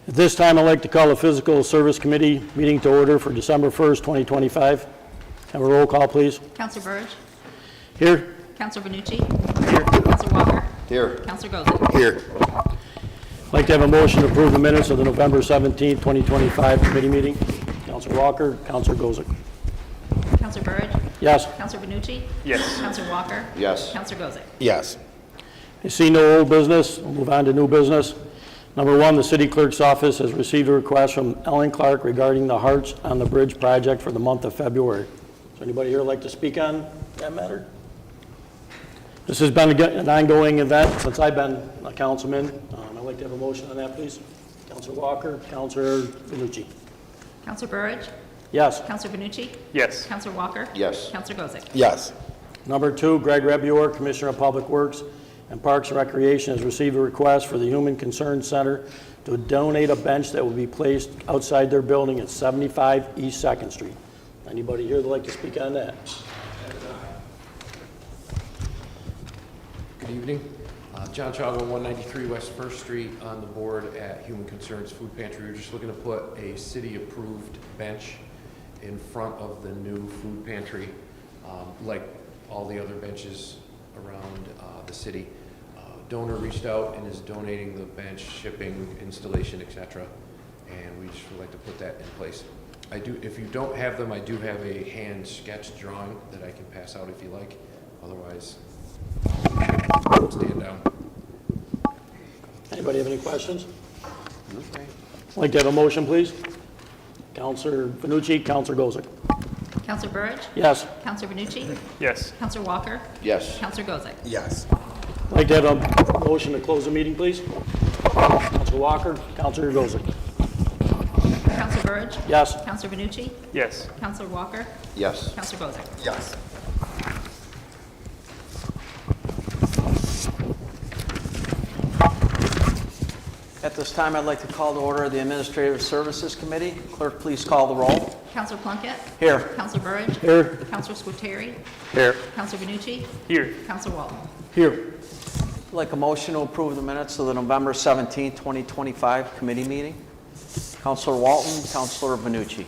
At this time, I'd like to call the Physical Service Committee meeting to order for December 1st, 2025. Have a roll call, please. Counselor Burge. Here. Counselor Benucci. Here. Counselor Walker. Here. Counselor Gozick. Here. I'd like to have a motion to approve the minutes of the November 17th, 2025 committee meeting. Counselor Walker, Counselor Gozick. Counselor Burge. Yes. Counselor Benucci. Yes. Counselor Walker. Yes. Counselor Gozick. Yes. I see no old business. We'll move on to new business. Number one, the city clerk's office has received a request from Ellen Clark regarding the Hearts on the Bridge project for the month of February. Does anybody here like to speak on that matter? This has been an ongoing event since I've been a councilman. I'd like to have a motion on that, please. Councilor Walker, Councilor Benucci. Counselor Burge. Yes. Counselor Benucci. Yes. Counselor Walker. Yes. Counselor Gozick. Yes. Number two, Greg Rebuor, Commissioner of Public Works and Parks and Recreation, has received a request for the Human Concern Center to donate a bench that will be placed outside their building at 75 East 2nd Street. Anybody here that would like to speak on that? Good evening. John Chago, 193 West 1st Street, on the board at Human Concerns Food Pantry. We're just looking to put a city-approved bench in front of the new food pantry, like all the other benches around the city. Donor reached out and is donating the bench, shipping, installation, etc. And we just would like to put that in place. If you don't have them, I do have a hand sketch drawing that I can pass out if you like. Otherwise, stand down. Anybody have any questions? Okay. I'd like to have a motion, please. Councilor Benucci, Councilor Gozick. Counselor Burge. Yes. Counselor Benucci. Yes. Counselor Walker. Yes. Counselor Gozick. Yes. I'd like to have a motion to close the meeting, please. Councilor Walker, Councilor Gozick. Counselor Burge. Yes. Counselor Benucci. Yes. Counselor Walker. Yes. Counselor Gozick. Yes. At this time, I'd like to call to order the Administrative Services Committee. Clerk, please call the roll. Counselor Plunkett. Here. Counselor Burge. Here. Counselor Squitieri. Here. Counselor Benucci. Here. Counselor Walton. Here. I'd like a motion to approve the minutes of the November 17, 2025 committee meeting. Counselor Walton, Counselor Benucci.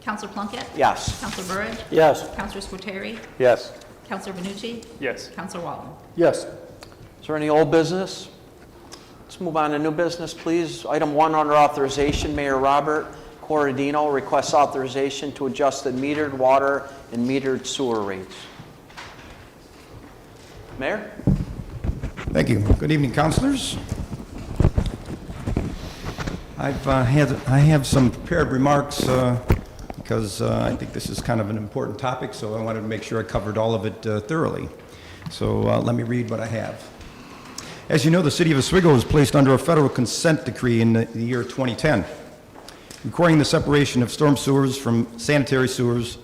Counselor Plunkett. Yes. Counselor Burge. Yes. Counselor Squitieri. Yes. Counselor Benucci. Yes. Counselor Walton. Yes. Is there any old business? Let's move on to new business, please. Item 1 under authorization, Mayor Robert Corradino requests authorization to adjust the metered water and metered sewer rates. Mayor? Thank you. Good evening, councilors. I have some prepared remarks because I think this is kind of an important topic, so I wanted to make sure I covered all of it thoroughly. So let me read what I have. As you know, the city of Oswego was placed under a federal consent decree in the year 2010, requiring the separation of storm sewers from sanitary sewers.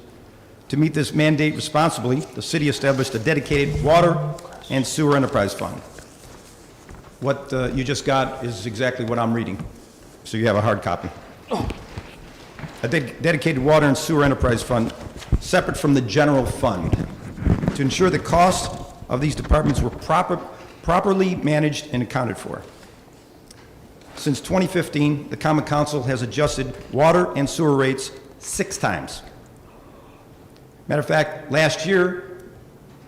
To meet this mandate responsibly, the city established a dedicated water and sewer enterprise fund. What you just got is exactly what I'm reading, so you have a hard copy. A dedicated water and sewer enterprise fund separate from the general fund to ensure the costs of these departments were properly managed and accounted for. Since 2015, the Common Council has adjusted water and sewer rates 6 times. Matter of fact, last year,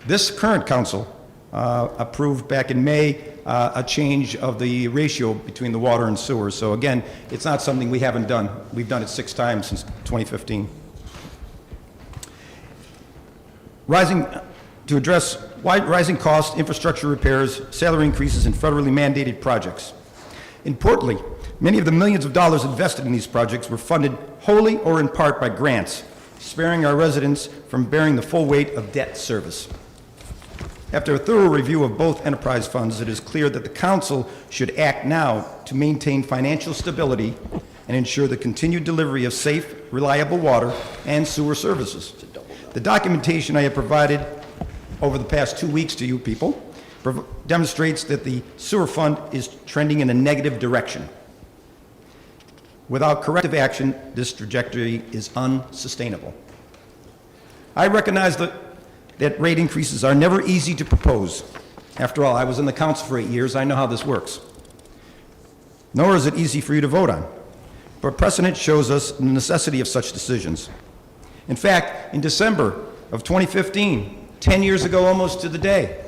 this current council approved back in May a change of the ratio between the water and sewer. So again, it's not something we haven't done. We've done it 6 times since 2015. To address rising costs, infrastructure repairs, salary increases, and federally mandated projects. Importantly, many of the millions of dollars invested in these projects were funded wholly or in part by grants, sparing our residents from bearing the full weight of debt service. After a thorough review of both enterprise funds, it is clear that the council should act now to maintain financial stability and ensure the continued delivery of safe, reliable water and sewer services. The documentation I have provided over the past 2 weeks to you people demonstrates that the sewer fund is trending in a negative direction. Without corrective action, this trajectory is unsustainable. I recognize that rate increases are never easy to propose. After all, I was in the council for 8 years. I know how this works. nor is it easy for you to vote on. But precedent shows us the necessity of such decisions. In fact, in December of 2015, 10 years ago almost to the day,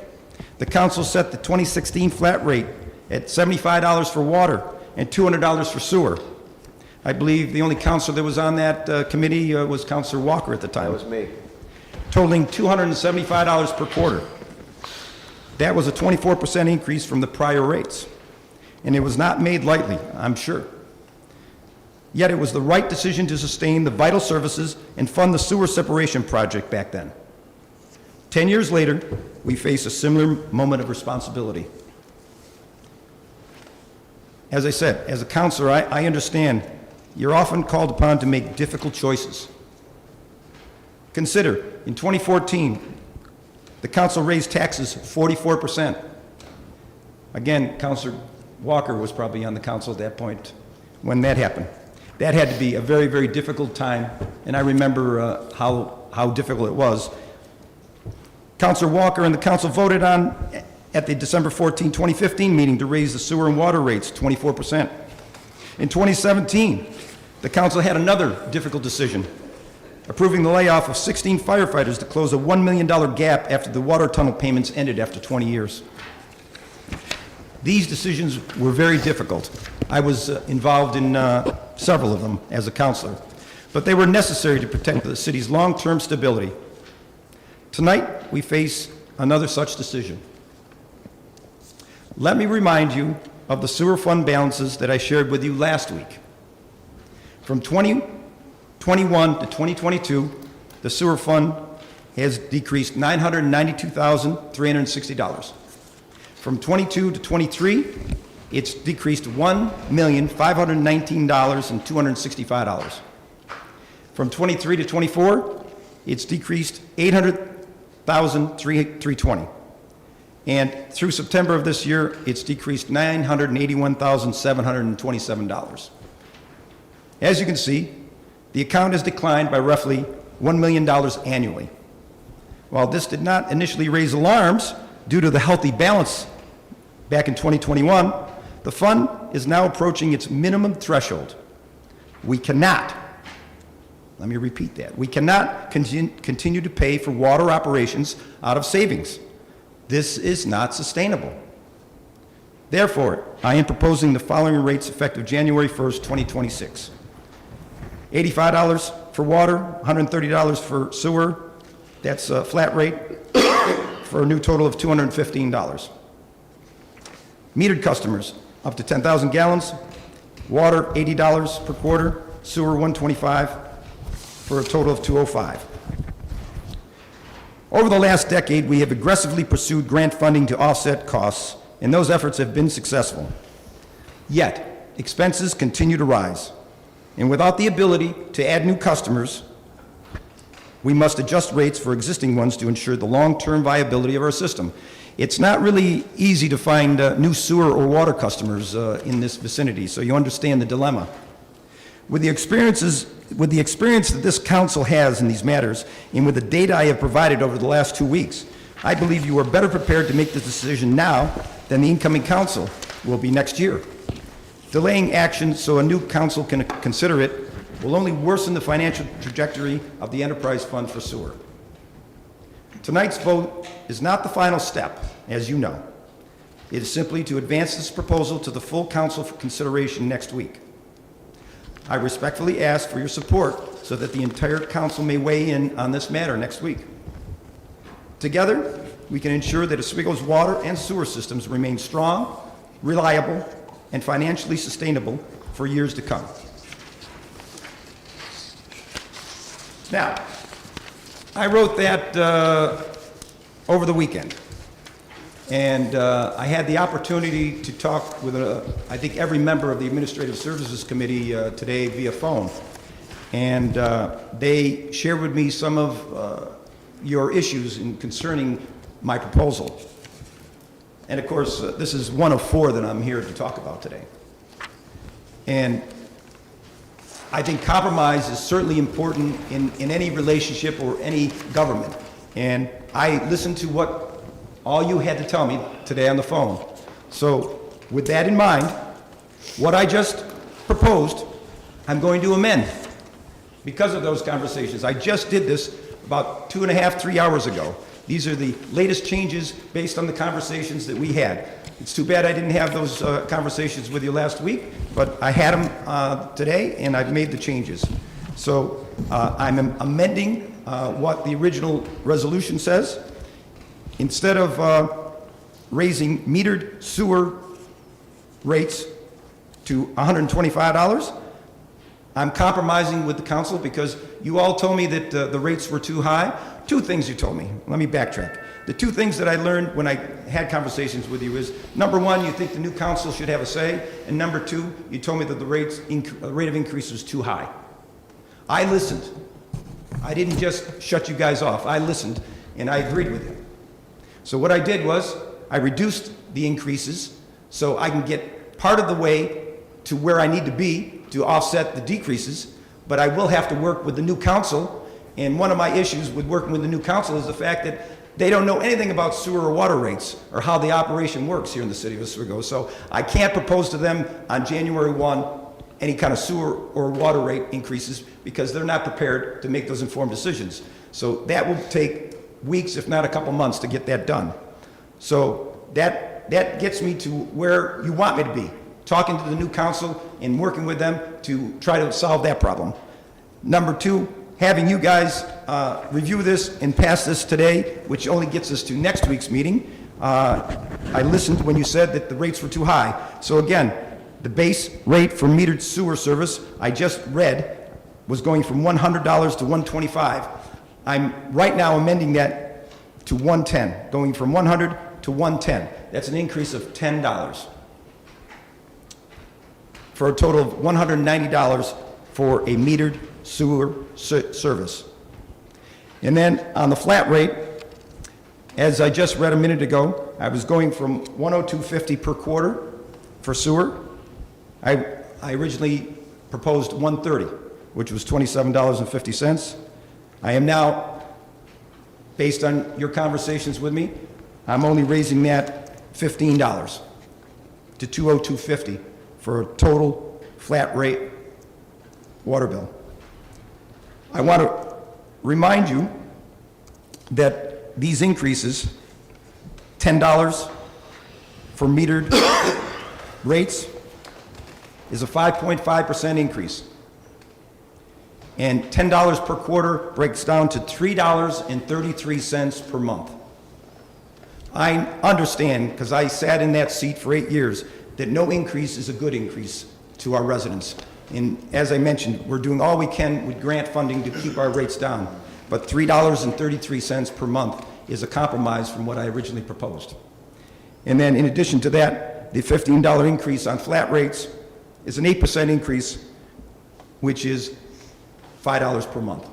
the council set the 2016 flat rate at $75 for water and $200 for sewer. I believe the only counselor that was on that committee was Counselor Walker at the time. That was me. Totaling $275 per quarter. That was a 24% increase from the prior rates. And it was not made lightly, I'm sure. Yet it was the right decision to sustain the vital services and fund the sewer separation project back then. 10 years later, we face a similar moment of responsibility. As I said, as a counselor, I understand you're often called upon to make difficult choices. Consider, in 2014, the council raised taxes 44%. Again, Councilor Walker was probably on the council at that point when that happened. That had to be a very, very difficult time, and I remember how difficult it was. Councilor Walker and the council voted on, at the December 14, 2015 meeting, to raise the sewer and water rates 24%. In 2017, the council had another difficult decision, approving the layoff of 16 firefighters to close a $1 million gap after the water tunnel payments ended after 20 years. These decisions were very difficult. I was involved in several of them as a counselor, but they were necessary to protect the city's long-term stability. Tonight, we face another such decision. Let me remind you of the sewer fund balances that I shared with you last week. From 2021 to 2022, the sewer fund has decreased $992,360. From 22 to 23, it's decreased $1,519,265. From 23 to 24, it's decreased $800,320. And through September of this year, it's decreased $981,727. As you can see, the account has declined by roughly $1 million annually. While this did not initially raise alarms due to the healthy balance back in 2021, the fund is now approaching its minimum threshold. We cannot, let me repeat that, we cannot continue to pay for water operations out of savings. This is not sustainable. Therefore, I am proposing the following rates effective January 1st, 2026. $85 for water, $130 for sewer. That's a flat rate for a new total of $215. Metered customers, up to 10,000 gallons. Water, $80 per quarter. Sewer, $125 for a total of $205. Over the last decade, we have aggressively pursued grant funding to offset costs, and those efforts have been successful. Yet, expenses continue to rise. And without the ability to add new customers, we must adjust rates for existing ones to ensure the long-term viability of our system. It's not really easy to find new sewer or water customers in this vicinity, so you understand the dilemma. With the experience that this council has in these matters, and with the data I have provided over the last 2 weeks, I believe you are better prepared to make this decision now than the incoming council will be next year. Delaying action so a new council can consider it will only worsen the financial trajectory of the enterprise fund for sewer. Tonight's vote is not the final step, as you know. It is simply to advance this proposal to the full council for consideration next week. I respectfully ask for your support so that the entire council may weigh in on this matter next week. Together, we can ensure that Oswego's water and sewer systems remain strong, reliable, and financially sustainable for years to come. Now, I wrote that over the weekend, and I had the opportunity to talk with, I think, every member of the Administrative Services Committee today via phone, and they shared with me some of your issues concerning my proposal. And of course, this is one of 4 that I'm here to talk about today. And I think compromise is certainly important in any relationship or any government. And I listened to what all you had to tell me today on the phone. So with that in mind, What I just proposed, I'm going to amend because of those conversations. I just did this about 2.5, 3 hours ago. These are the latest changes based on the conversations that we had. It's too bad I didn't have those conversations with you last week, but I had them today, and I've made the changes. So I'm amending what the original resolution says. Instead of raising metered sewer rates to $125, I'm compromising with the council because you all told me that the rates were too high. Two things you told me. Let me backtrack. The two things that I learned when I had conversations with you is, number one, you think the new council should have a say, and number two, you told me that the rate of increase was too high. I listened. I didn't just shut you guys off. I listened, and I agreed with you. So what I did was, I reduced the increases so I can get part of the way to where I need to be to offset the decreases, but I will have to work with the new council. And one of my issues with working with the new council is the fact that they don't know anything about sewer or water rates or how the operation works here in the city of Oswego. So I can't propose to them on January 1 any kind of sewer or water rate increases because they're not prepared to make those informed decisions. So that will take weeks, if not a couple months, to get that done. So that gets me to where you want me to be, talking to the new council and working with them to try to solve that problem. Number two, having you guys review this and pass this today, which only gets us to next week's meeting. I listened when you said that the rates were too high. So again, the base rate for metered sewer service I just read was going from $100 to $125. I'm right now amending that to $110, going from $100 to $110. That's an increase of $10 for a total of $190 for a metered sewer service. And then on the flat rate, as I just read a minute ago, I was going from $102.50 per quarter for sewer. I originally proposed $130, which was $27.50. I am now, based on your conversations with me, I'm only raising that $15 to $202.50 for a total flat rate water bill. I want to remind you that these increases, $10 for metered rates, is a 5.5% increase. And $10 per quarter breaks down to $3.33 per month. I understand, because I sat in that seat for 8 years, that no increase is a good increase to our residents. And as I mentioned, we're doing all we can with grant funding to keep our rates down. But $3.33 per month is a compromise from what I originally proposed. And then in addition to that, the $15 increase on flat rates is an 8% increase, which is $5 per month.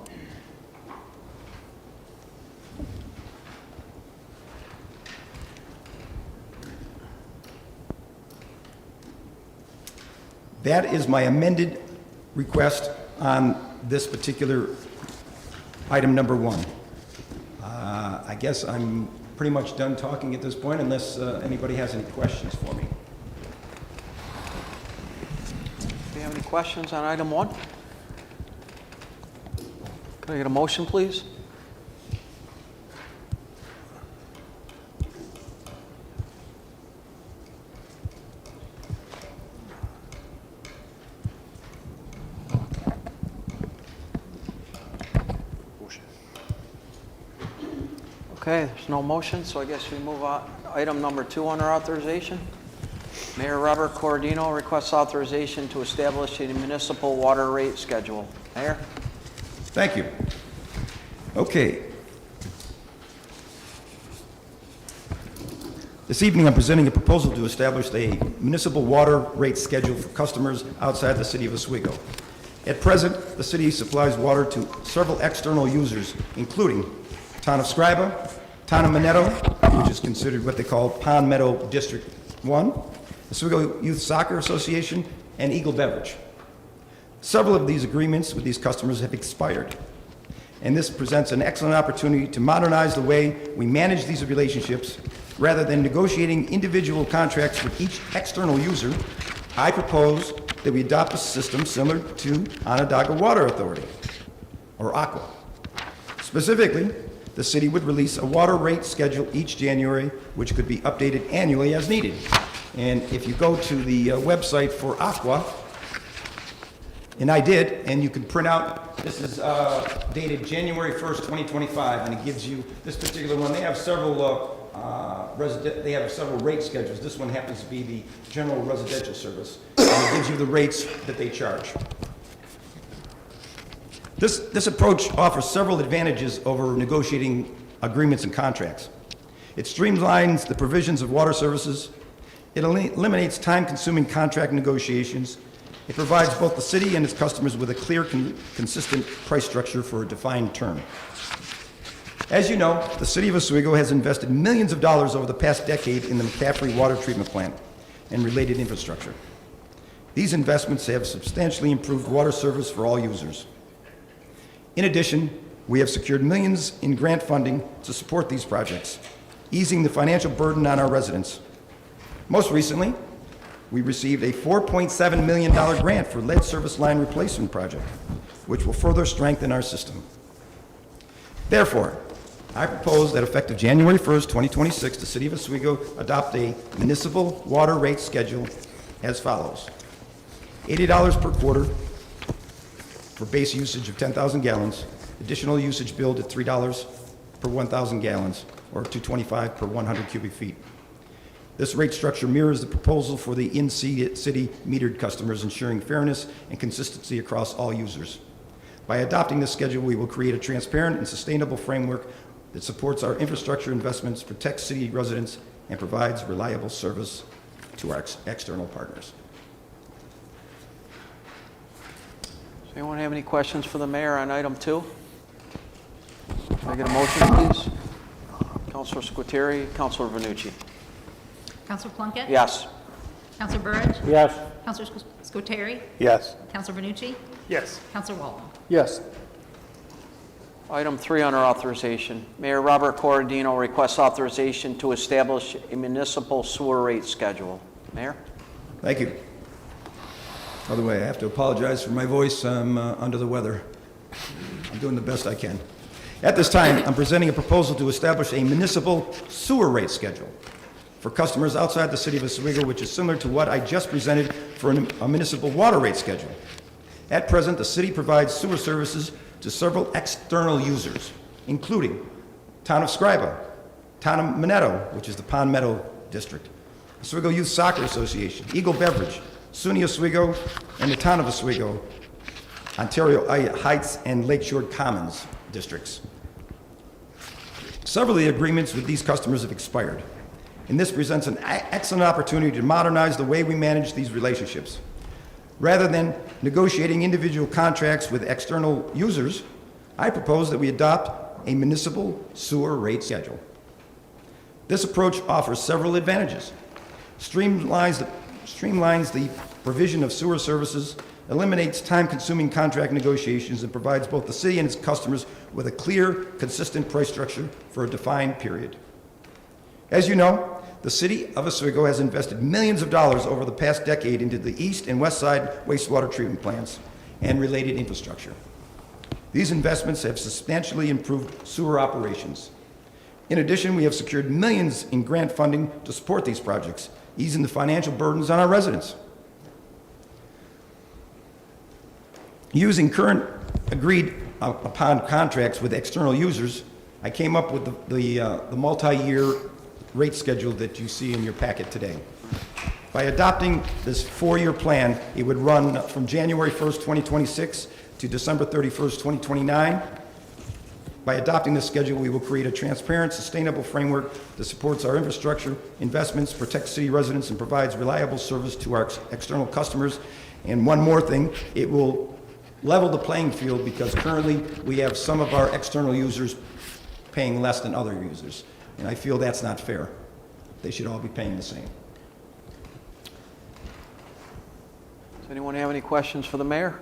That is my amended request on this particular item number one. I guess I'm pretty much done talking at this point unless anybody has any questions for me. Do you have any questions on item one? Can I get a motion, please? Okay, there's no motion, so I guess we move on. Item number two under authorization. Mayor Robert Corradino requests authorization to establish a municipal water rate schedule. Mayor? Thank you. Okay. This evening, I'm presenting a proposal to establish a municipal water rate schedule for customers outside the city of Oswego. At present, the city supplies water to several external users, including Town of Scriba, Town of Minetto, which is considered what they call Pond Meadow District 1, Oswego Youth Soccer Association, and Eagle Beverage. Several of these agreements with these customers have expired, and this presents an excellent opportunity to modernize the way we manage these relationships. Rather than negotiating individual contracts with each external user, I propose that we adopt a system similar to Onondaga Water Authority, or Aqua. Specifically, the city would release a water rate schedule each January, which could be updated annually as needed. And if you go to the website for Aqua, and I did, and you can print out, this is dated January 1st, 2025, and it gives you, this particular one, they have several they have several rate schedules. This one happens to be the general residential service, and it gives you the rates that they charge. This approach offers several advantages over negotiating agreements and contracts. It streamlines the provisions of water services. It eliminates time-consuming contract negotiations. It provides both the city and its customers with a clear, consistent price structure for a defined term. As you know, the city of Oswego has invested millions of dollars over the past decade in the McCaffrey Water Treatment Plant and related infrastructure. These investments have substantially improved water service for all users. In addition, we have secured millions in grant funding to support these projects, easing the financial burden on our residents. Most recently, we received a $4.7 million grant for lead service line replacement project, which will further strengthen our system. Therefore, I propose that effective January 1st, 2026, the City of Oswego adopt a municipal water rate schedule as follows. $80 per quarter for base usage of 10,000 gallons, additional usage billed at $3 per 1,000 gallons, or $2.25 per 100 cubic feet. This rate structure mirrors the proposal for the in-city metered customers, ensuring fairness and consistency across all users. By adopting this schedule, we will create a transparent and sustainable framework that supports our infrastructure investments, protects city residents, and provides reliable service to our external partners. Does anyone have any questions for the mayor on item 2? Can I get a motion, please? Councilor Squitieri, Councilor Vanucci. Counselor Plunkett? Yes. Counselor Burridge? Yes. Counselor Scuteri? Yes. Counselor Vanucci? Yes. Counselor Walton? Yes. Item 3 under authorization. Mayor Robert Corradino requests authorization to establish a municipal sewer rate schedule. Mayor? Thank you. By the way, I have to apologize for my voice. I'm under the weather. I'm doing the best I can. At this time, I'm presenting a proposal to establish a municipal sewer rate schedule for customers outside the city of Oswego, which is similar to what I just presented for a municipal water rate schedule. At present, the city provides sewer services to several external users, including Town of Scriba, Town of Minetto, which is the Pond Meadow District, Oswego Youth Soccer Association, Eagle Beverage, SUNY Oswego, and the Town of Oswego, Ontario Heights and Lakeshore Commons districts. Several of the agreements with these customers have expired, and this presents an excellent opportunity to modernize the way we manage these relationships. Rather than negotiating individual contracts with external users, I propose that we adopt a municipal sewer rate schedule. This approach offers several advantages. Streamlines the provision of sewer services, eliminates time-consuming contract negotiations, and provides both the city and its customers with a clear, consistent price structure for a defined period. As you know, the city of Oswego has invested millions of dollars over the past decade into the east and west side wastewater treatment plants and related infrastructure. These investments have substantially improved sewer operations. In addition, we have secured millions in grant funding to support these projects, easing the financial burdens on our residents. Using current agreed upon contracts with external users, I came up with the multi-year rate schedule that you see in your packet today. By adopting this 4-year plan, it would run from January 1st, 2026 to December 31st, 2029. By adopting this schedule, we will create a transparent, sustainable framework that supports our infrastructure, investments, protects city residents, and provides reliable service to our external customers. And one more thing, it will level the playing field because currently we have some of our external users paying less than other users. And I feel that's not fair. They should all be paying the same. Does anyone have any questions for the mayor?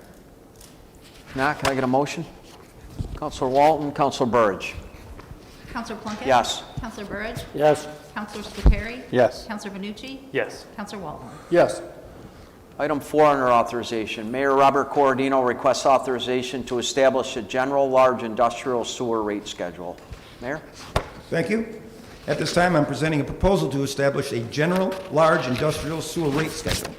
If not, can I get a motion? Councilor Walton, Councilor Burridge. Counselor Plunkett? Yes. Counselor Burridge? Yes. Counselor Scuteri? Yes. Counselor Vanucci? Yes. Counselor Walton? Yes. Item 4 under authorization, Mayor Robert Corradino requests authorization to establish a general large industrial sewer rate schedule. Mayor? Thank you. At this time, I'm presenting a proposal to establish a general large industrial sewer rate schedule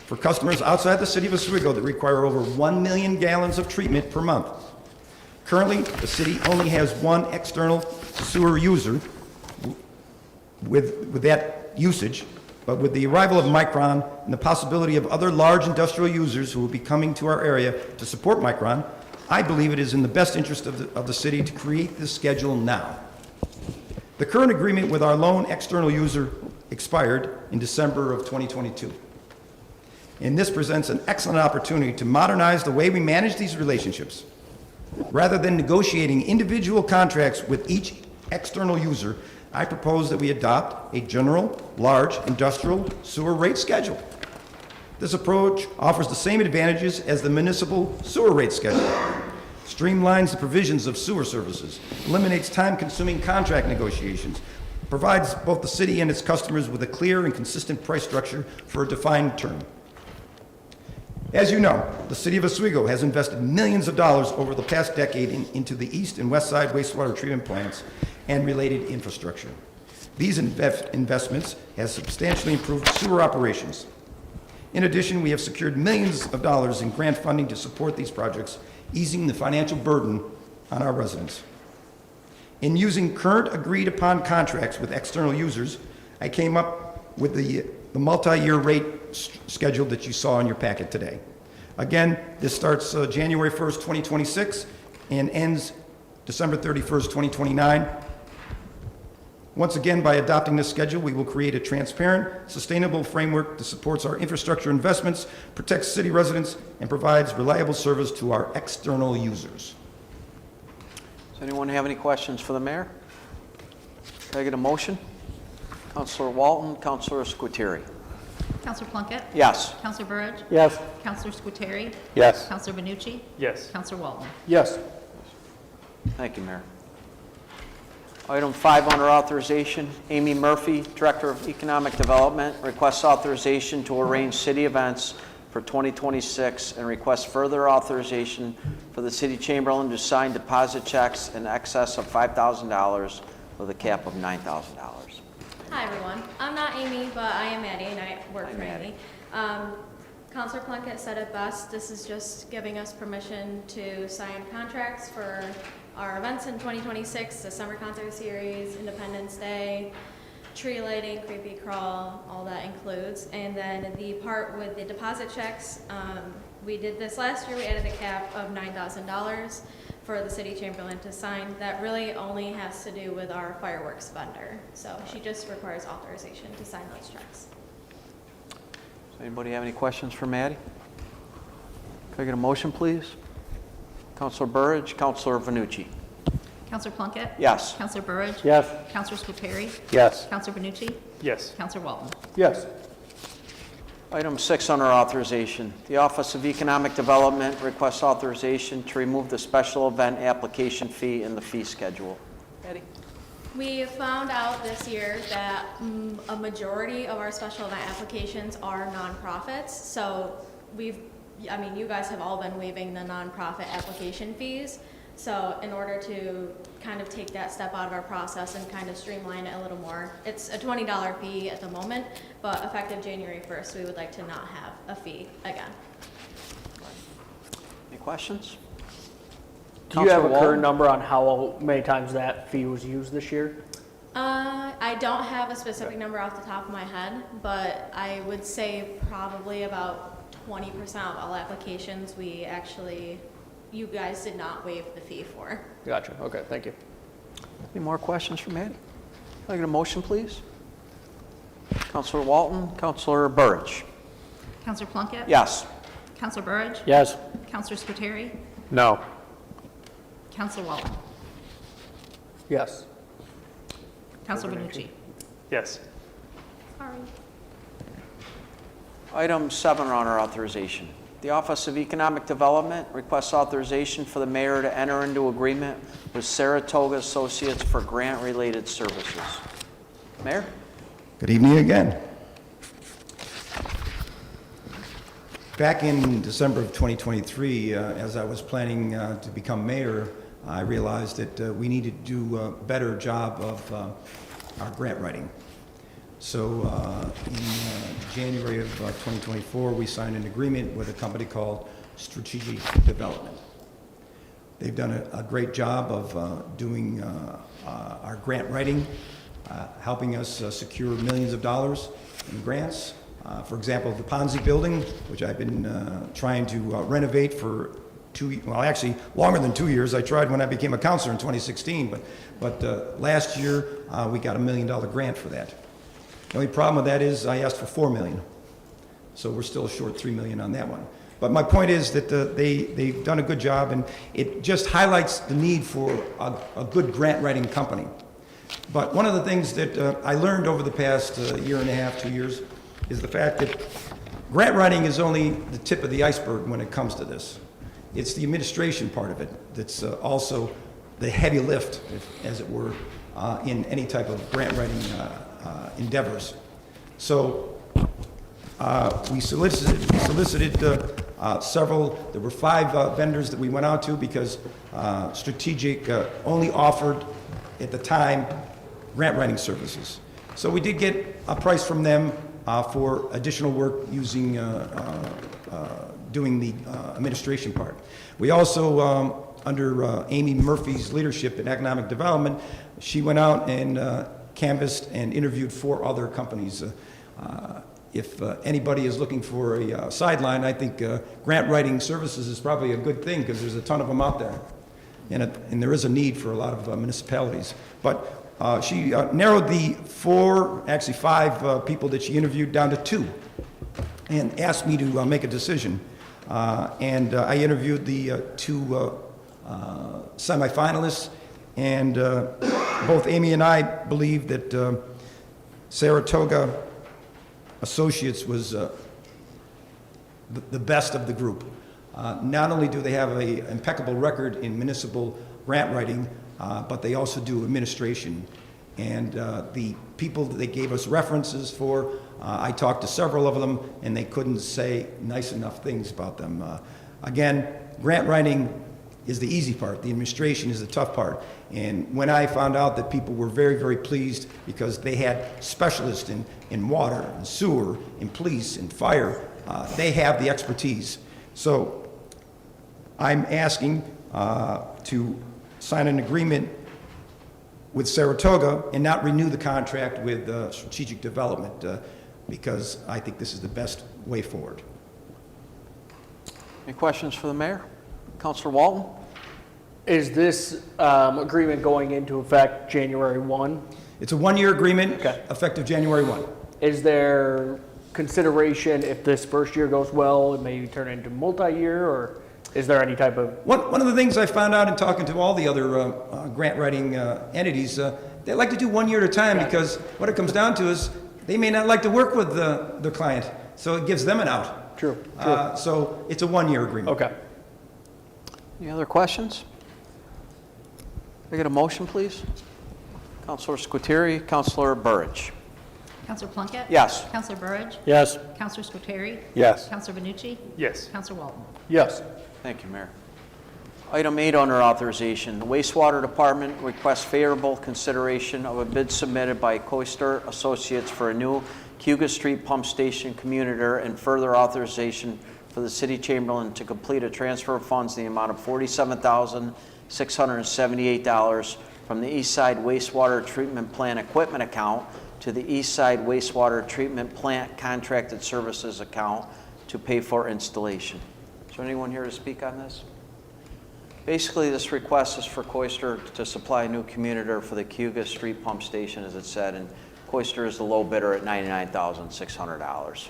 for customers outside the city of Oswego that require over 1 million gallons of treatment per month. Currently, the city only has one external sewer user with that usage, but with the arrival of Micron and the possibility of other large industrial users who will be coming to our area to support Micron, I believe it is in the best interest of the city to create this schedule now. The current agreement with our lone external user expired in December of 2022. And this presents an excellent opportunity to modernize the way we manage these relationships. Rather than negotiating individual contracts with each external user, I propose that we adopt a general, large, industrial sewer rate schedule. This approach offers the same advantages as the municipal sewer rate schedule, streamlines the provisions of sewer services, eliminates time-consuming contract negotiations, provides both the city and its customers with a clear and consistent price structure for a defined term. As you know, the city of Oswego has invested millions of dollars over the past decade into the east and west side wastewater treatment plants and related infrastructure. These investments have substantially improved sewer operations. In addition, we have secured millions of dollars in grant funding to support these projects, easing the financial burden on our residents. In using current agreed-upon contracts with external users, I came up with the multi-year rate schedule that you saw in your packet today. Again, this starts January 1st, 2026 and ends December 31st, 2029. Once again, by adopting this schedule, we will create a transparent, sustainable framework that supports our infrastructure investments, protects city residents, and provides reliable service to our external users. Does anyone have any questions for the mayor? Can I get a motion? Councilor Walton, Councilor Squitieri. Counselor Plunkett? Yes. Counselor Burridge? Yes. Counselor Squitieri? Yes. Counselor Benucci? Yes. Counselor Walton? Yes. Thank you, Mayor. Item 5 under authorization, Amy Murphy, Director of Economic Development, requests authorization to arrange city events for 2026 and requests further authorization for the city chamberlain to sign deposit checks in excess of $5,000 with a cap of $9,000. Hi, everyone. I'm not Amy, but I am Maddie, and I work Hi, for Maddie. Amy. Counselor Plunkett said it best. This is just giving us permission to sign contracts for our events in 2026, the summer concert series, Independence Day, tree lighting, creepy crawl, all that includes. And then the part with the deposit checks, we did this last year. We added a cap of $9,000 for the city chamberlain to sign. That really only has to do with our fireworks vendor. So she just requires authorization to sign those checks. Does anybody have any questions for Maddie? Can I get a motion, please? Councilor Burridge, Councilor Venucci. Counselor Plunkett? Yes. Counselor Burridge? Yes. Counselor Squitieri? Yes. Counselor Benucci? Yes. Counselor Walton? Yes. Item 6 under authorization. The Office of Economic Development requests authorization to remove the special event application fee in the fee schedule. Maddie? We found out this year that a majority of our special event applications are nonprofits. So you guys have all been waiving the nonprofit application fees. So in order to kind of take that step out of our process and kind of streamline it a little more, it's a $20 fee at the moment, but effective January 1st, we would like to not have a fee again. Any questions? Do you have a Counselor current Walton? number on how many times that fee was used this year? I don't have a specific number off the top of my head, but I would say probably about 20% of all applications you guys did not waive the fee for. Gotcha. Okay, thank you. Any more questions for Maddie? Can I get a motion, please? Councilor Walton, Councilor Burridge. Counselor Plunkett? Yes. Counselor Burridge? Yes. Counselor Squitieri? No. Counselor Walton? Yes. Counselor Benucci? Yes. Sorry. Item 7 on our authorization. The Office of Economic Development requests authorization for the mayor to enter into agreement with Saratoga Associates for grant-related services. Mayor? Good evening again. Back in December of 2023, as I was planning to become mayor, I realized that we needed to do a better job of our grant writing. So in January of 2024, we signed an agreement with a company called Strategic Development. They've done a great job of doing our grant writing, helping us secure millions of dollars in grants. For example, the Ponzi building, which I've been trying to renovate for actually longer than 2 years. I tried when I became a counselor in 2016, but last year we got $1 million grant for that. The only problem with that is I asked for $4 million, so we're still short $3 million on that one. But my point is that they've done a good job, and it just highlights the need for a good grant writing company. But one of the things that I learned over the past year and a half, 2 years, is the fact that grant writing is only the tip of the iceberg when it comes to this. It's the administration part of it that's also the heavy lift, as it were, in any type of grant writing endeavors. So we solicited several. There were 5 vendors that we went out to because Strategic only offered at the time grant writing services. So we did get a price from them for additional work using doing the administration part. We also, under Amy Murphy's leadership in economic development, she went out and canvassed and interviewed 4 other companies. If anybody is looking for a sideline, I think grant writing services is probably a good thing because there's a ton of them out there. And there is a need for a lot of municipalities. But she narrowed the 5 people that she interviewed down to 2 and asked me to make a decision. And I interviewed the 2 semifinalists, and both Amy and I believe that Saratoga Associates was the best of the group. Not only do they have an impeccable record in municipal grant writing, but they also do administration. And the people that they gave us references for, I talked to several of them, and they couldn't say nice enough things about them. Again, grant writing is the easy part. The administration is the tough part. And when I found out that people were very, very pleased because they had specialists in water and sewer, in police and fire, they have the expertise. So I'm asking to sign an agreement with Saratoga and not renew the contract with Strategic Development because I think this is the best way forward. Any questions for the mayor? Councilor Walton? Is this agreement going into effect January 1? It's a 1-year agreement, Okay. effective January 1. Is there consideration if this first year goes well, it may turn into multi-year, or is there any type of... One of the things I found out in talking to all the other grant writing entities, they like to do 1 year at a time because what it comes down to is they may not like to work with the client, so it gives them an out. True. So it's a 1-year agreement. Okay. Any other questions? Can I get a motion, please? Councilor Squitieri, Councilor Burridge. Counselor Plunkett? Yes. Counselor Burridge? Yes. Counselor Squitieri? Yes. Counselor Benucci? Yes. Counselor Walton? Yes. Thank you, Mayor. Item 8 under authorization. The wastewater department requests favorable consideration of a bid submitted by Coister Associates for a new Cuga Street pump station communitor and further authorization for the city chamberlain to complete a transfer of funds in the amount of $47,678 from the Eastside Wastewater Treatment Plant Equipment account to the Eastside Wastewater Treatment Plant Contracted Services account to pay for installation. Is there anyone here to speak on this? Basically, this request is for Coister to supply a new communitor for the Cuga Street Pump Station, as it said, and Coister is the low bidder at $99,600.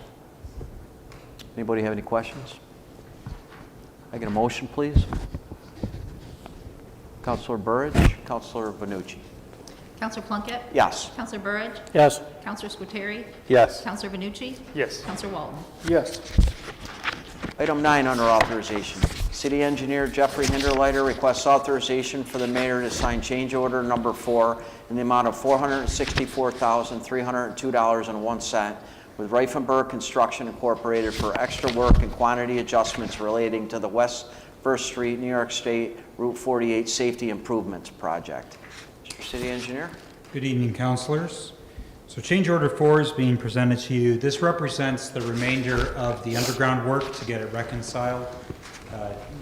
Anybody have any questions? I get a motion, please? Councilor Burridge, Councilor Benucci. Counselor Plunkett? Yes. Counselor Burridge? Yes. Counselor Squitieri? Yes. Counselor Benucci? Yes. Counselor Walton? Yes. Item 9 under authorization. City Engineer Jeffrey Hinderleiter requests authorization for the mayor to sign change order number 4 in the amount of $464,302.01 with Reifenberg Construction Incorporated for extra work and quantity adjustments relating to the West First Street, New York State Route 48 Safety Improvements Project. Mr. City Engineer? Good evening, councilors. So change order 4 is being presented to you. This represents the remainder of the underground work to get it reconciled.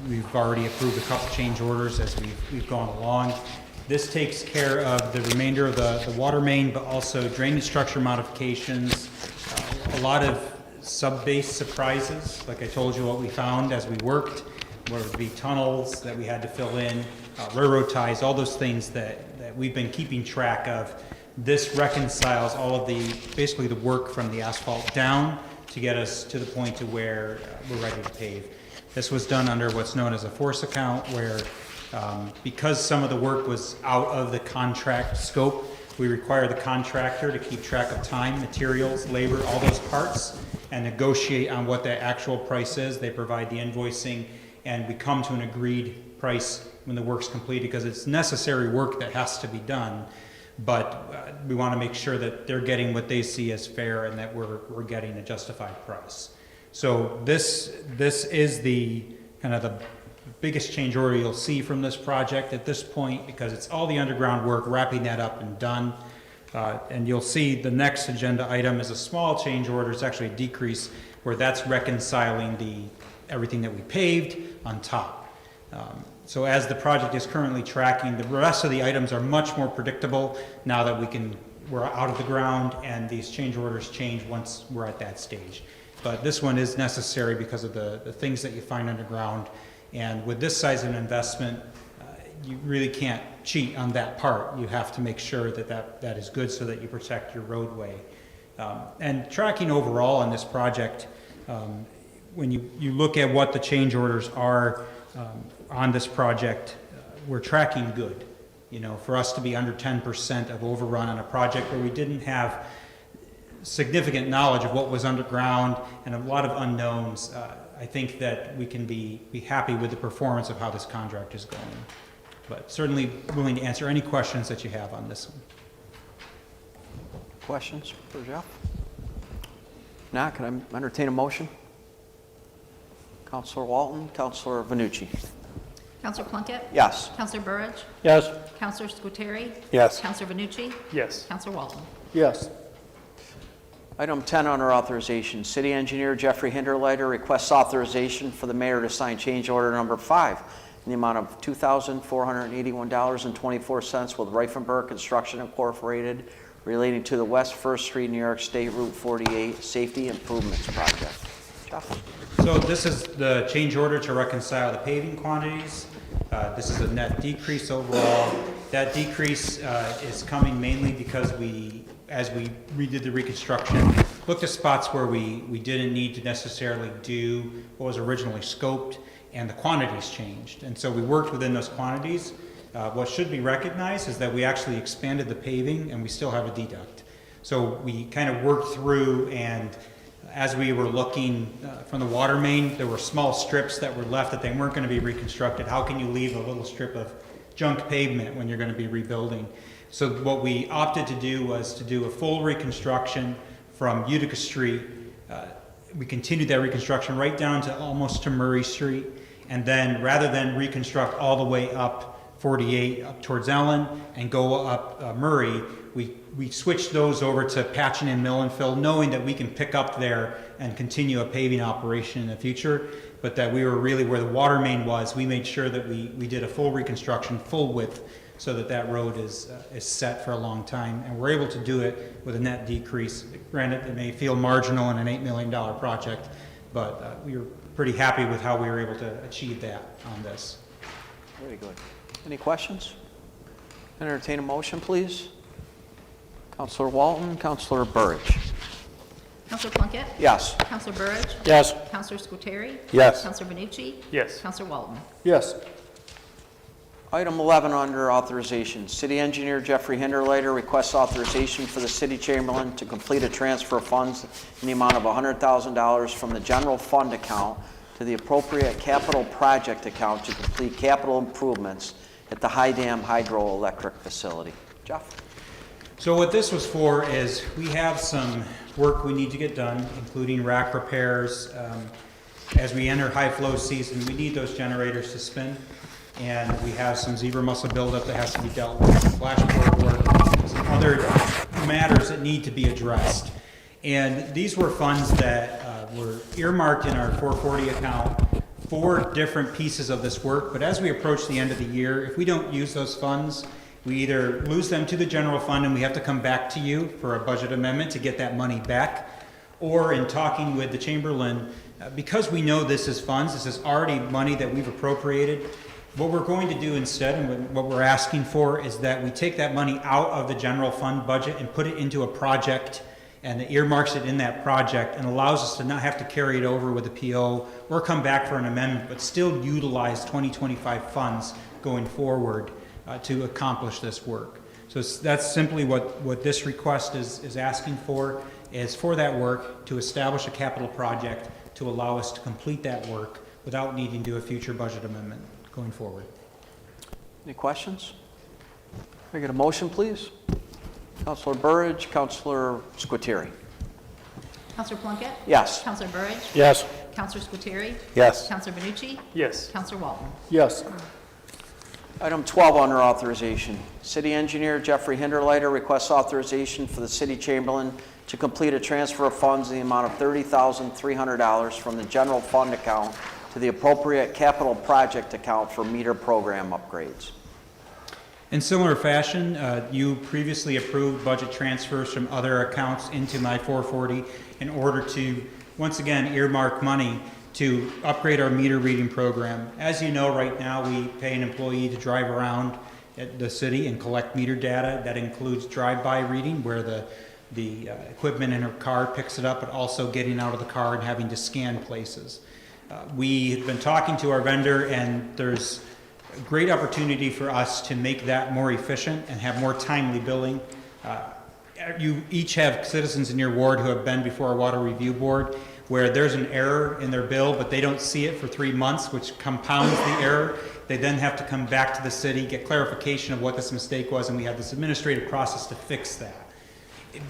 We've already approved a couple change orders as we've gone along. This takes care of the remainder of the water main, but also drainage structure modifications, a lot of sub-base surprises, like I told you what we found as we worked, where it would be tunnels that we had to fill in, railroad ties, all those things that we've been keeping track of. This reconciles all of basically the work from the asphalt down to get us to the point to where we're ready to pave. This was done under what's known as a force account, where because some of the work was out of the contract scope, we require the contractor to keep track of time, materials, labor, all those parts, and negotiate on what the actual price is. They provide the invoicing, and we come to an agreed price when the work's completed, because it's necessary work that has to be done. But we want to make sure that they're getting what they see as fair and that we're getting a justified price. So this is the kind of the biggest change order you'll see from this project at this point, because it's all the underground work, wrapping that up and done. And you'll see the next agenda item is a small change order. It's actually a decrease, where that's reconciling everything that we paved on top. So as the project is currently tracking, the rest of the items are much more predictable now that we're out of the ground, and these change orders change once we're at that stage. But this one is necessary because of the things that you find underground. And with this size of an investment, you really can't cheat on that part. You have to make sure that is good so that you protect your roadway. And tracking overall on this project, when you look at what the change orders are on this project, we're tracking good. You know, for us to be under 10% of overrun on a project where we didn't have significant knowledge of what was underground and a lot of unknowns, I think that we can be happy with the performance of how this contract is going. But certainly willing to answer any questions that you have on this one. Questions for Jeff? Now, can I entertain a motion? Councilor Walton, Councilor Vanucci. Counselor Plunkett? Yes. Counselor Burridge? Yes. Counselor Squitieri? Yes. Counselor Vanucci? Yes. Counselor Walton? Yes. Item 10 under authorization. City Engineer Jeffrey Hinderleiter requests authorization for the mayor to sign change order number 5 in the amount of $2,481.24 with Reifenberg Construction Incorporated relating to the West First Street, New York State Route 48 Safety Improvements Project. Jeff? So this is the change order to reconcile the paving quantities. This is a net decrease overall. That decrease is coming mainly because as we redid the reconstruction, looked at spots where we didn't need to necessarily do what was originally scoped, and the quantities changed. And so we worked within those quantities. What should be recognized is that we actually expanded the paving and we still have a deduct. So we kind of worked through, and as we were looking from the water main, there were small strips that were left that they weren't going to be reconstructed. How can you leave a little strip of junk pavement when you're going to be rebuilding? So what we opted to do was to do a full reconstruction from Utica Street. We continued that reconstruction right down to almost to Murray Street. And then rather than reconstruct all the way up 48 up towards Ellen and go up Murray, we switched those over to patching and mill and fill, knowing that we can pick up there and continue a paving operation in the future, but that we were really where the water main was. We made sure that we did a full reconstruction, full width, so that road is set for a long time. And we're able to do it with a net decrease. Granted, it may feel marginal in an $8 million project, but we were pretty happy with how we were able to achieve that on this. Very good. Any questions? Entertain a motion, please. Councilor Walton, Councilor Burridge. Counselor Plunkett? Yes. Counselor Burridge? Yes. Counselor Squitieri? Yes. Counselor Vanucci? Yes. Counselor Walton? Yes. Item 11 under authorization. City Engineer Jeffrey Hinderleiter requests authorization for the City Chamberlain to complete a transfer of funds in the amount of $100,000 from the general fund account to the appropriate capital project account to complete capital improvements at the High Dam Hydroelectric Facility. Jeff? So what this was for is we have some work we need to get done, including rack repairs. As we enter high flow season, we need those generators to spin. And we have some zebra mussel buildup that has to be dealt with, some flashboard work, some other matters that need to be addressed. And these were funds that were earmarked in our 440 account for different pieces of this work. But as we approach the end of the year, if we don't use those funds, we either lose them to the general fund and we have to come back to you for a budget amendment to get that money back, or in talking with the Chamberlain, because we know this is funds, this is already money that we've appropriated, what we're going to do instead, and what we're asking for, is that we take that money out of the general fund budget and put it into a project, and it earmarks it in that project and allows us to not have to carry it over with a PO or come back for an amendment, but still utilize 2025 funds going forward to accomplish this work. So that's simply what this request is asking for, is for that work to establish a capital project to allow us to complete that work without needing to do a future budget amendment going forward. Any questions? Can I get a motion, please? Councilor Burridge, Councilor Squitieri. Counselor Plunkett? Yes. Counselor Burridge? Yes. Counselor Squitieri? Yes. Counselor Benucci? Yes. Counselor Walton? Yes. Item 12 under authorization. City Engineer Jeffrey Hinderleiter requests authorization for the City Chamberlain to complete a transfer of funds in the amount of $30,300 from the general fund account to the appropriate capital project account for meter program upgrades. In similar fashion, you previously approved budget transfers from other accounts into my 440 in order to, once again, earmark money to upgrade our meter reading program. As you know, right now, we pay an employee to drive around at the city and collect meter data. That includes drive-by reading, where the equipment in her car picks it up, but also getting out of the car and having to scan places. We've been talking to our vendor, and there's a great opportunity for us to make that more efficient and have more timely billing. You each have citizens in your ward who have been before our water review board where there's an error in their bill, but they don't see it for 3 months, which compounds the error. They then have to come back to the city, get clarification of what this mistake was, and we have this administrative process to fix that.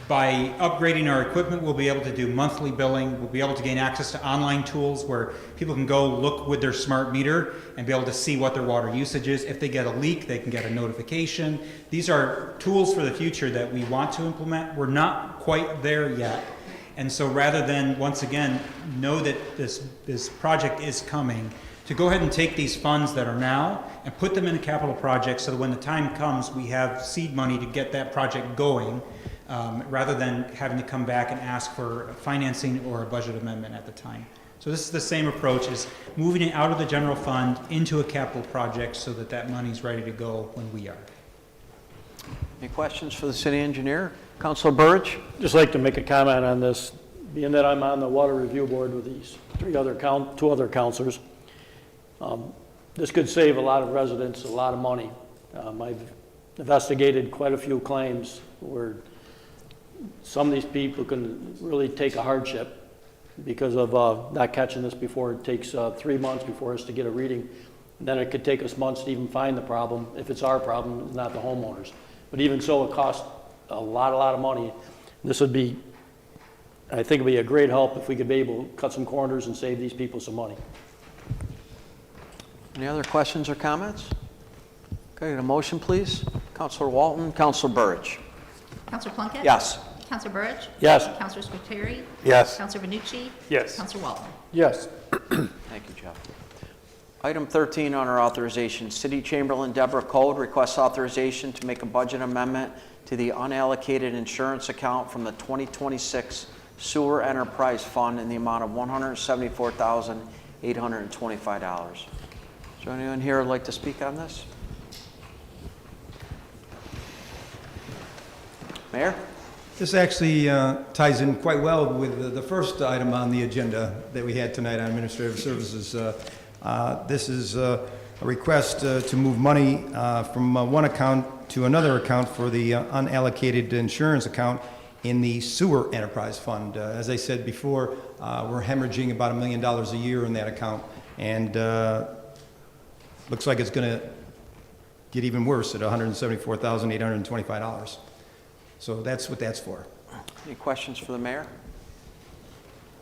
By upgrading our equipment, we'll be able to do monthly billing. We'll be able to gain access to online tools where people can go look with their smart meter and be able to see what their water usage is. If they get a leak, they can get a notification. These are tools for the future that we want to implement. We're not quite there yet. And so rather than, once again, know that this project is coming, to go ahead and take these funds that are now and put them in a capital project so that when the time comes, we have seed money to get that project going, rather than having to come back and ask for financing or a budget amendment at the time. So this is the same approach, is moving it out of the general fund into a capital project so that that money's ready to go when we are. Any questions for the city engineer? Councilor Burridge? Just like to make a comment on this, being that I'm on the water review board with these two other counselors. This could save a lot of residents a lot of money. I've investigated quite a few claims where some of these people can really take a hardship because of not catching this before. It takes 3 months before us to get a reading. And then it could take us months to even find the problem, if it's our problem, not the homeowners. But even so, it costs a lot of money. This would be, I think it'd be a great help if we could be able to cut some corners and save these people some money. Any other questions or comments? Okay, a motion, please. Councilor Walton, Councilor Burridge. Counselor Plunkett? Yes. Counselor Burridge? Yes. Counselor Squitieri? Yes. Counselor Benucci? Yes. Counselor Walton? Yes. Thank you, Jeff. Item 13 on our authorization. City Chamberlain Deborah Code requests authorization to make a budget amendment to the unallocated insurance account from the 2026 Sewer Enterprise Fund in the amount of $174,825. Is there anyone here who'd like to speak on this? Mayor? This actually ties in quite well with the first item on the agenda that we had tonight on administrative services. This is a request to move money from one account to another account for the unallocated insurance account in the Sewer Enterprise Fund. As I said before, we're hemorrhaging about $1 million a year in that account, and looks like it's going to get even worse at $174,825. So that's what that's for. Any questions for the mayor?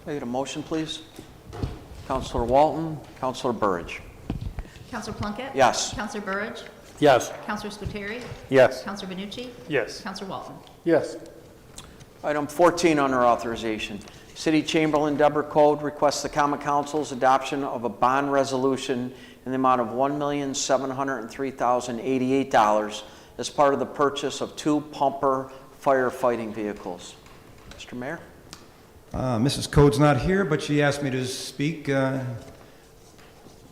Can I get a motion, please? Counselor Walton, Counselor Burridge. Counselor Plunkett? Yes. Counselor Burridge? Yes. Counselor Scuteri? Yes. Counselor Benucci? Yes. Counselor Walton? Yes. Item 14 under authorization. City Chamberlain Deborah Code requests the Common Council's adoption of a bond resolution in the amount of $1,703,088 as part of the purchase of 2 pumper firefighting vehicles. Mr. Mayor? Mrs. Code's not here, but she asked me to speak.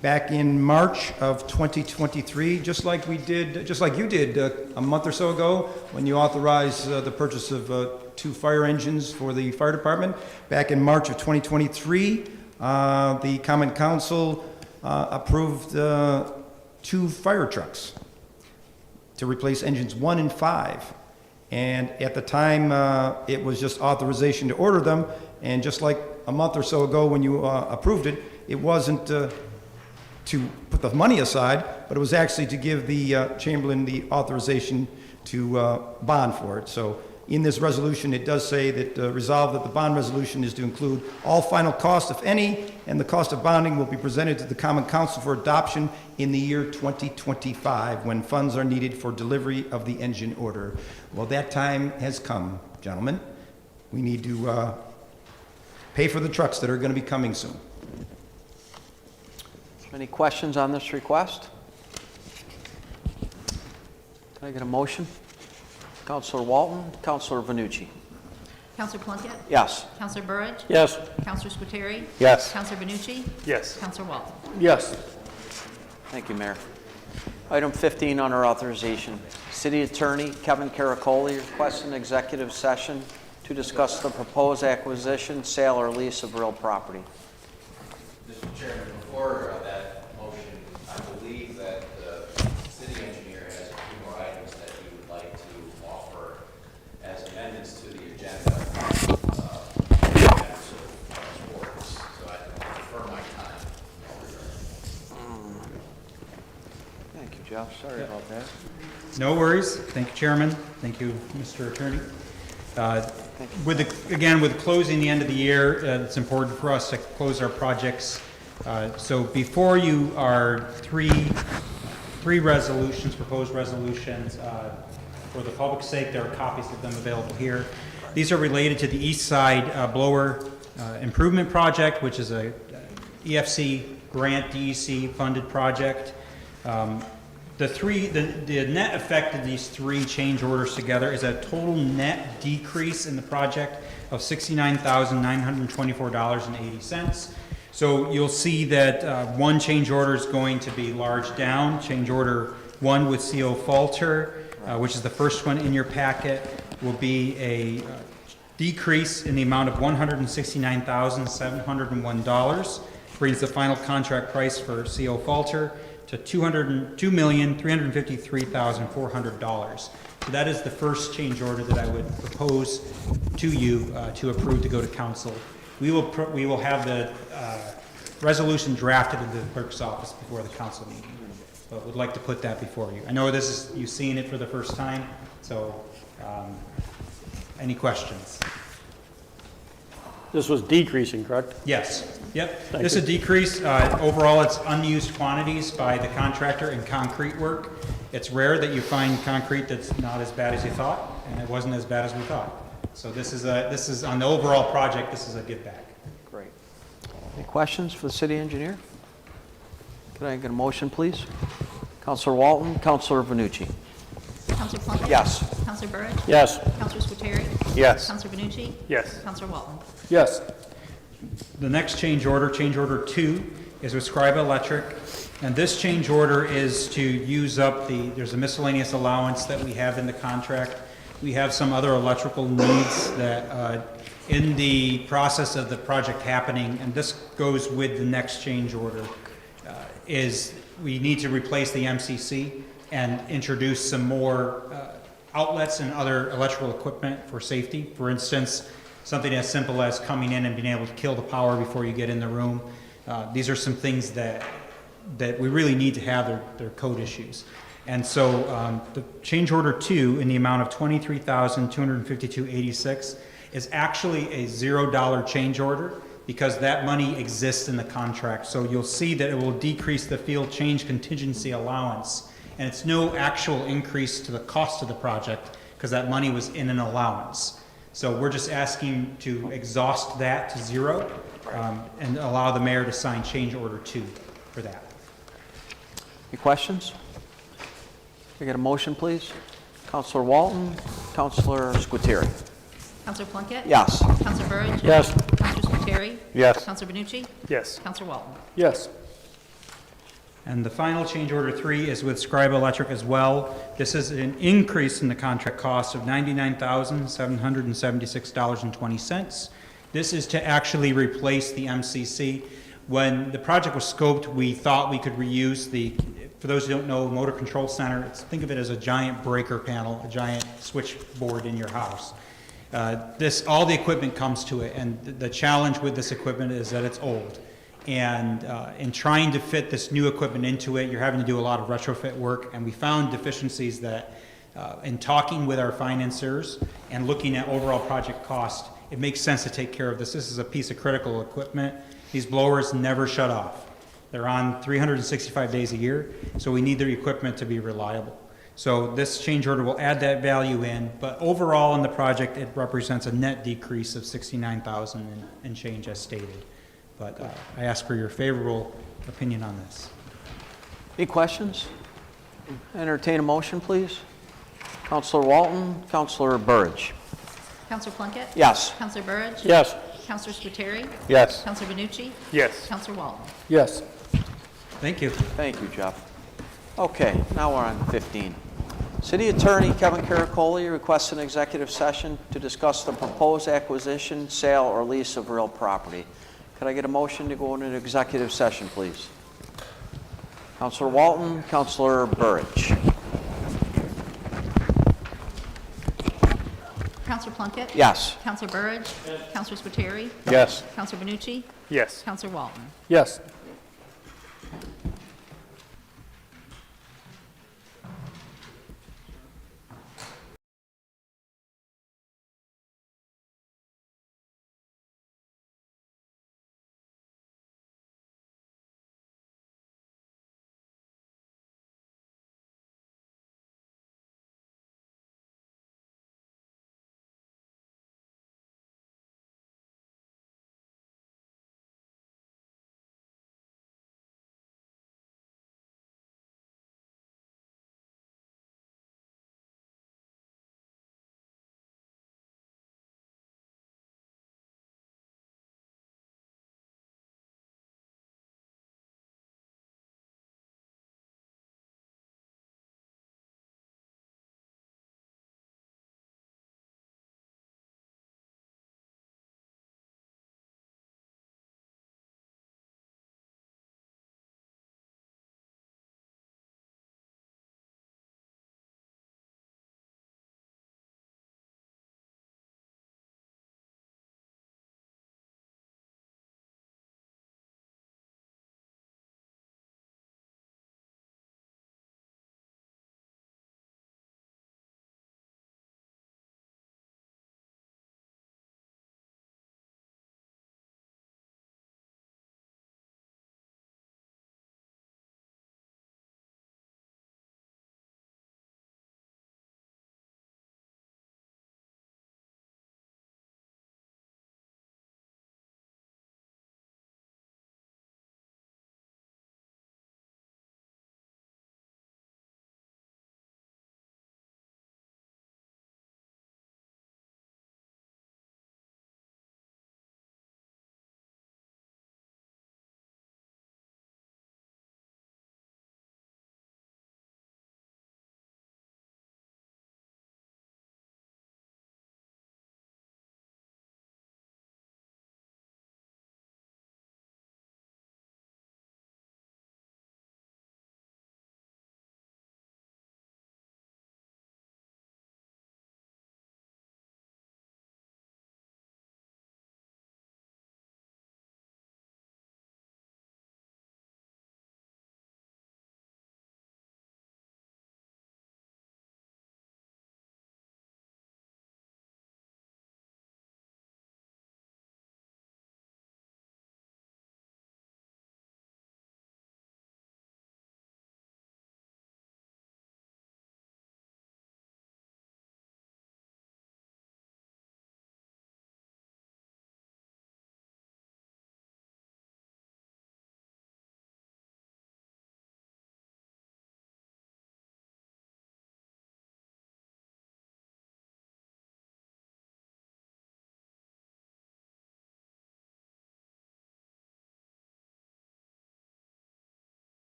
Back in March of 2023, just like you did a month or so ago when you authorized the purchase of 2 fire engines for the fire department. Back in March of 2023, the Common Council approved 2 fire trucks to replace engines 1 and 5. And at the time, it was just authorization to order them. And just like a month or so ago when you approved it, it wasn't to put the money aside, but it was actually to give the Chamberlain the authorization to bond for it. So in this resolution, it does say that resolved that the bond resolution is to include all final costs, if any, and the cost of bonding will be presented to the Common Council for adoption in the year 2025 when funds are needed for delivery of the engine order. Well, that time has come, gentlemen. We need to pay for the trucks that are going to be coming soon. Any questions on this request? Can I get a motion? Counselor Walton, Counselor Venucci. Counselor Plunkett? Yes. Counselor Burridge? Yes. Counselor Scuteri? Yes. Counselor Benucci? Yes. Counselor Walton? Yes. Thank you, Mayor. Item 15 under authorization. City Attorney Kevin Caracoli requests an executive session to discuss the proposed acquisition, sale, or lease of real property. Mr. Chairman, before that motion, I believe that the city engineer has a few more items that he would like to offer as amendments to the agenda. So I defer my time. Thank you, Jeff. Sorry about that. No worries. Thank you, Chairman. Thank you, Mr. Attorney. With closing the end of the year, it's important for us to close our projects. So before you are three resolutions, proposed resolutions. For the public's sake, there are copies of them available here. These are related to the East Side Blower Improvement Project, which is a EFC grant, DEC funded project. The net effect of these 3 change orders together is a total net decrease in the project of $69,924.80. So you'll see that 1 change order is going to be large down. Change order 1 with CO Falter, which is the first one in your packet, will be a decrease in the amount of $169,701. Brings the final contract price for CO Falter to $202,353,400. So that is the first change order that I would propose to you to approve to go to council. We will have the resolution drafted in the clerk's office before the council meeting, but would like to put that before you. I know this is you've seen it for the first time, so any questions? This was decreasing, correct? Yes. Yep. Thank This you. is a decrease. Overall, it's unused quantities by the contractor in concrete work. It's rare that you find concrete that's not as bad as you thought, and it wasn't as bad as we thought. So this is on the overall project. This is a give back. Great. Any questions for the city engineer? Can I get a motion, please? Counselor Walton, Counselor Venucci. Counselor Plunkett? Yes. Counselor Burridge? Yes. Counselor Scuteri? Yes. Counselor Benucci? Yes. Counselor Walton? Yes. The next change order 2, is with Scribe Electric. And this change order is to use up there's a miscellaneous allowance that we have in the contract. We have some other electrical needs that in the process of the project happening, and this goes with the next change order, is we need to replace the MCC and introduce some more outlets and other electrical equipment for safety. For instance, something as simple as coming in and being able to kill the power before you get in the room. These are some things that we really need to have. They're code issues. And so the change order 2 in the amount of $23,252.86 is actually a $0 change order because that money exists in the contract. So you'll see that it will decrease the field change contingency allowance. And it's no actual increase to the cost of the project because that money was in an allowance. So we're just asking to exhaust that to 0 and allow the mayor to sign change order 2 for that. Any questions? Can I get a motion, please? Counselor Walton, Counselor Squitieri. Counselor Plunkett? Yes. Counselor Burridge? Yes. Counselor Spiteri? Yes. Counselor Benucci? Yes. Counselor Walton? Yes. And the final change order 3 is with Scribe Electric as well. This is an increase in the contract cost of $99,776.20. This is to actually replace the MCC. When the project was scoped, we thought we could reuse the, for those who don't know, Motor Control Center, think of it as a giant breaker panel, a giant switchboard in your house. All the equipment comes to it, and the challenge with this equipment is that it's old. And in trying to fit this new equipment into it, you're having to do a lot of retrofit work, and we found deficiencies that in talking with our financiers and looking at overall project cost, it makes sense to take care of this. This is a piece of critical equipment. These blowers never shut off. They're on 365 days a year, so we need their equipment to be reliable. So this change order will add that value in, but overall in the project, it represents a net decrease of $69,000 and change as stated. But I ask for your favorable opinion on this. Any questions? Entertain a motion, please. Counselor Walton, Counselor Burridge. Counselor Plunkett? Yes. Counselor Burridge? Yes. Counselor Spiteri? Yes. Counselor Benucci? Yes. Counselor Walton? Yes. Thank you. Thank you, Jeff. Okay, now we're on 15. City Attorney Kevin Caracoli requests an executive session to discuss the proposed acquisition, sale, or lease of real property. Could I get a motion to go into executive session, please? Counselor Walton, Counselor Burridge. Counselor Plunkett? Yes. Counselor Burridge? Counselor Spiteri? Yes. Counselor Benucci? Yes. Counselor Walton? Yes.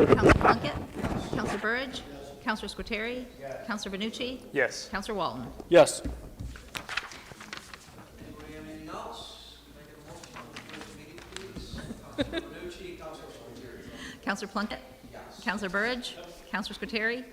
Counselor Plunkett. Counselor Burridge. Counselor Squateri. Counselor Benucci. Yes. Counselor Walton. Yes. Anybody have anything else? Can I get a motion on the meeting, please? Councilor Benucci, Councilor Squitieri. Counselor Plunkett. Counselor Burridge. Counselor Squateri.